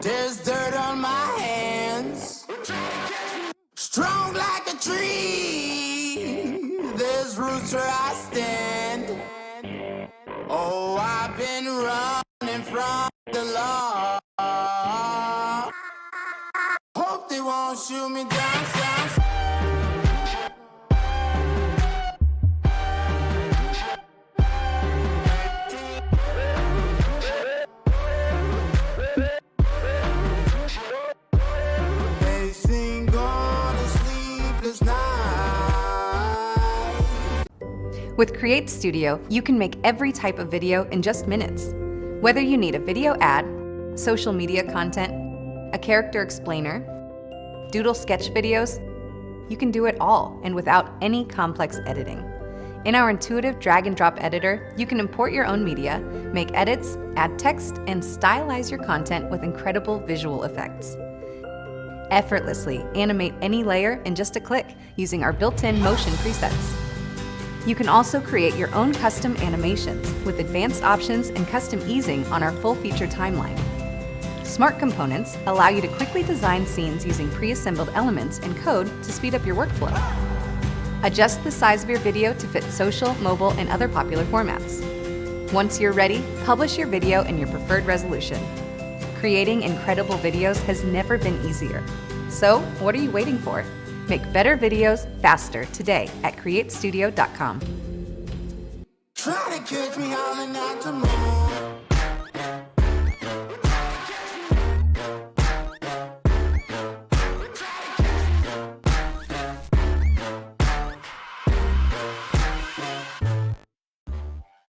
There's dirt on my hands. Strong like a tree. There's roots where I stand. Oh, I've been running from the law. Hope they won't shoot me down south. They sing on a sleepless night. With Create Studio, you can make every type of video in just minutes. Whether you need a video ad, social media content, a character explainer, Doodle sketch videos, you can do it all and without any complex editing. In our intuitive drag and drop editor, you can import your own media, make edits, add text, and stylize your content with incredible visual effects. Effortlessly animate any layer in just a click using our built-in motion presets. You can also create your own custom animations with advanced options and custom easing on our full-feature timeline. Smart components allow you to quickly design scenes using pre-assembled elements and code to speed up your workflow. Adjust the size of your video to fit social, mobile, and other popular formats. Once you're ready, publish your video in your preferred resolution. Creating incredible videos has never been easier. So, what are you waiting for? Make better videos faster today at createstudio.com. Try to catch me howling at the moon.